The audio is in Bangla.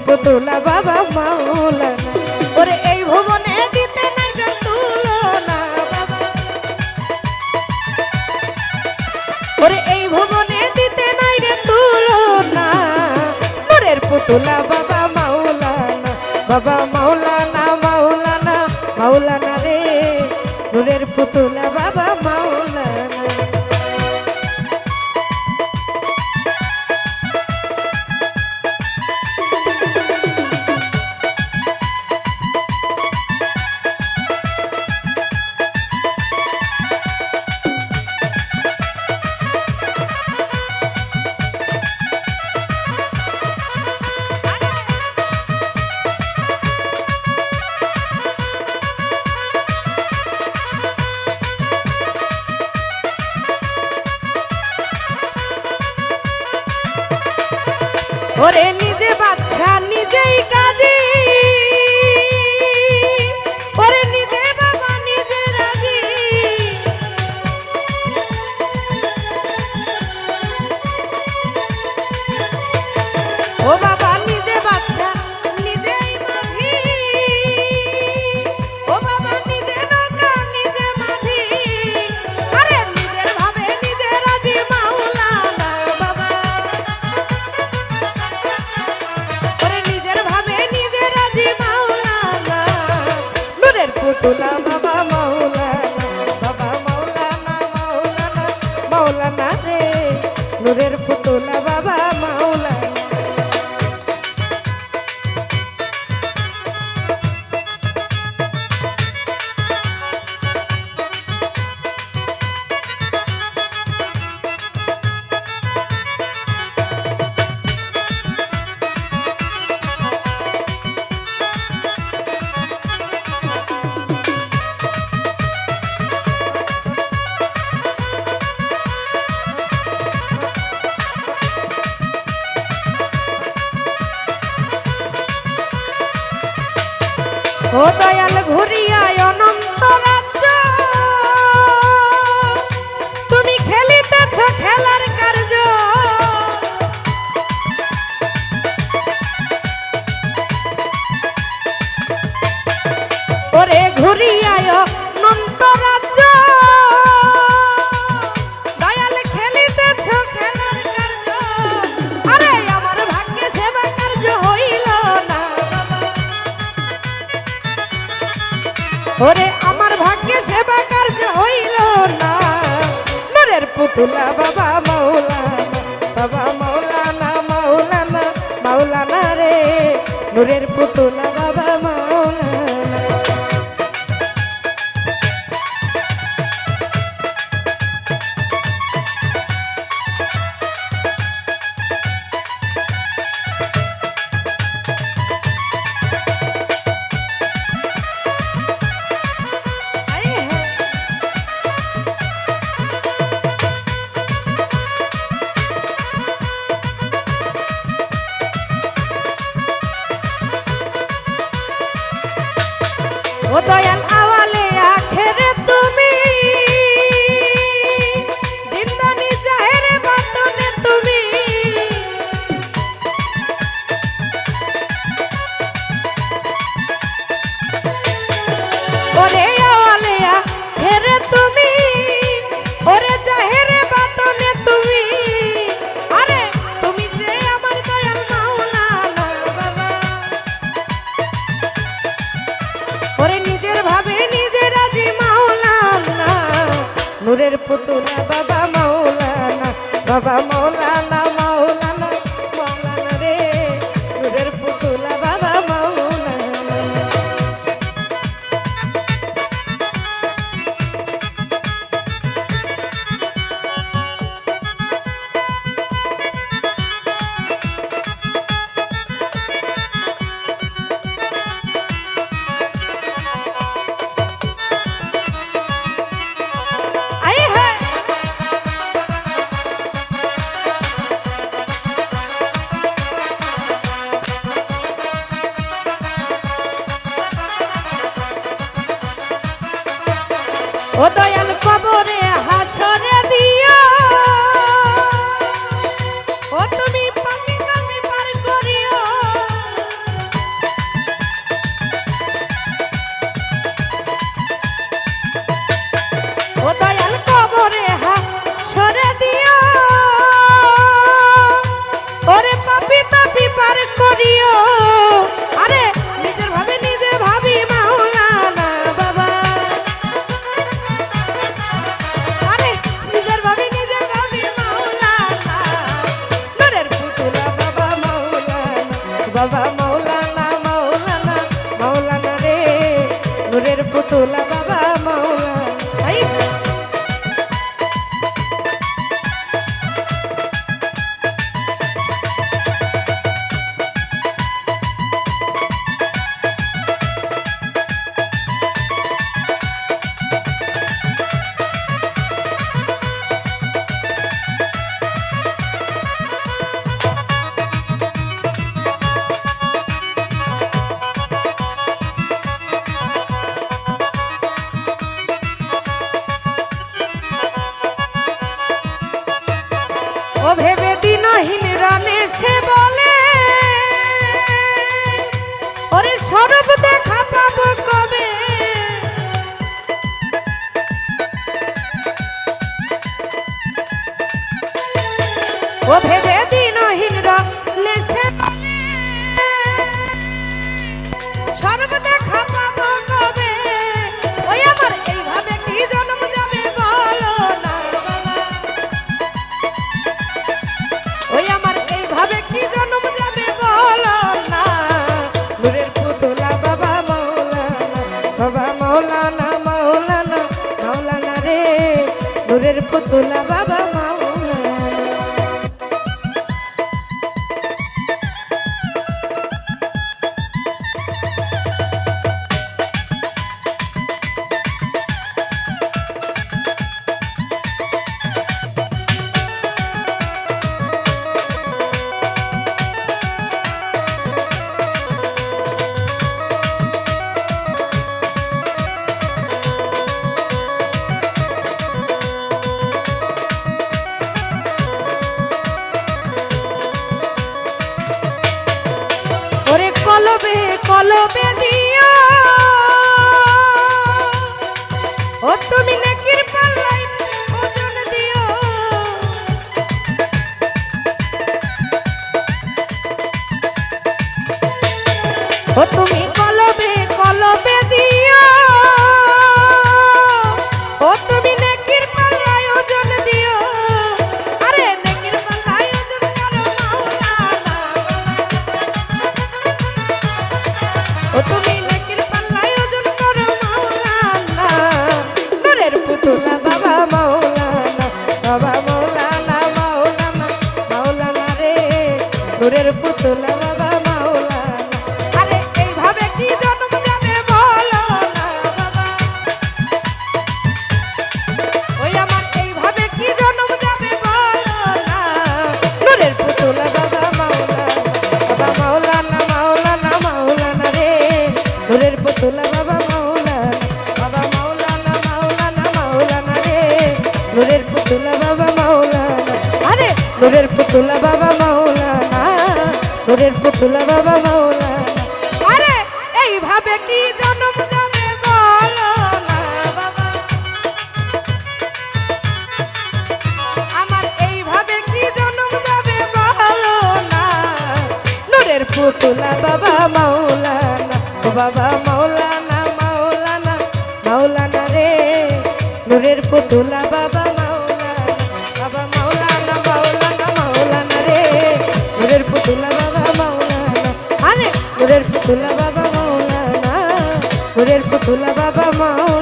পুতুলা বাবা মাওলানা। ওরে এই ভুবনে দিতে নাই যার তুলনা বাবা, ওরে এই ভুবনে দিতে নাই রে তুলনা। নূরের পুতুলা বাবা মাওলানা, বাবা মাওলানা মাওলানা মাওলানা রে, নূরের পুতুলা বাবা মাওলানা। ওরে নিজে বাচ্চা নিজেই কাজী, ওরে নিজে বাবা নিজে রাজি। ও বাবা নিজে বাচ্চা নিজেই মাঝি, ও বাবা নিজে নৌকা নিজে মাঝি। আরে নিজের ভাবে নিজে রাজি মাওলানা বাবা, পুতুলা বাবা মাওলানা, বাবা মাওলানা মাওলানা মাওলানা রে, নূরের পুতুলা বাবা মাওলানা। ও দয়াল ঘুরিয়া অনন্ত রাজ্য, তুমি খেলিতেছ খেলার কার্য। ওরে ঘুরিয়া অনন্ত রাজ্য, দয়াল খেলিতেছ খেলার কার্য। আরে আমার ভাগ্যে সেবা কার্য হইল না, ওরে আমার ভাগ্যে সেবা কার্য হইল না। নূরের পুতুলা বাবা মাওলানা, বাবা মাওলানা মাওলানা মাওলানা রে, নূরের পুতুলা বাবা মাওলানা। ও দয়াল আওয়ালে আখেরে তুমি, জিন্দানি জাহেরে বাতনে তুমি। ওরে আওয়ালে আখেরে তুমি, ওরে জাহেরে বাতনে তুমি। আরে তুমি যে আমার দয়াল মাওলানা বাবা, ওরে নিজের ভাবে নিজে রাজি মাওলানা। নূরের পুতুলা বাবা মাওলানা, বাবা মাওলানা মাওলানা মাওলানা রে, নূরের পুতুলা বাবা মাওলানা। ও দয়াল কবরে হাসরে দিও, ও তুমি পাপি নামে পার করিও। পুতুলা বাবা মাওলানা আই ও ভেবে দিনহীন রানে সে বলে ওরে সরব দেখা পাবো কবে ও ভেবে দিনহীন রানে সে বলে সরব দেখা পাবো কবে ওই আমার এইভাবে কি জন্ম যাবে বলো না ওই আমার এইভাবে কি জন্ম যাবে বলো না নূরের পুতুলা বাবা মাওলানা মাওলানা মাওলানা রে নূরের পুতুলা বাবা মাওলানা ওরে কলবে কলবে দিও ও তুমি নেকির পাল্লাই ওজন দিও ও তুমি কলবে কলবে দিও ও তুমি নেকির পাল্লাই ওজন দিও আরে নেকির পাল্লাই ওজন করো মাওলানা ও তুমি নেকির পাল্লাই ওজন করো মাওলানা নূরের পুতুলা বাবা মাওলানা মাওলানা মাওলানা রে নূরের পুতুলা বাবা মাওলানা আরে এইভাবে কি জন্ম যাবে বলো না বাবা ওই আমার এইভাবে কি জন্ম যাবে বলো না নূরের পুতুলা বাবা মাওলানা মাওলানা রে নূরের পুতুলা বাবা মাওলানা রে নূরের পুতুলা বাবা মাওলানা আরে নূরের পুতুলা বাবা মাওলানা নূরের পুতুলা বাবা মাওলানা আরে এইভাবে কি জন্ম যাবে বলো না বাবা আমার এইভাবে কি জন্ম যাবে বলো না নূরের পুতুলা বাবা মাওলানা বাবা মাওলানা রে নূরের পুতুলা বাবা মাওলানা রে নূরের পুতুলা বাবা মাওলানা আরে নূরের পুতুলা বাবা মাওলানা নূরের পুতুলা বাবা মাওলানা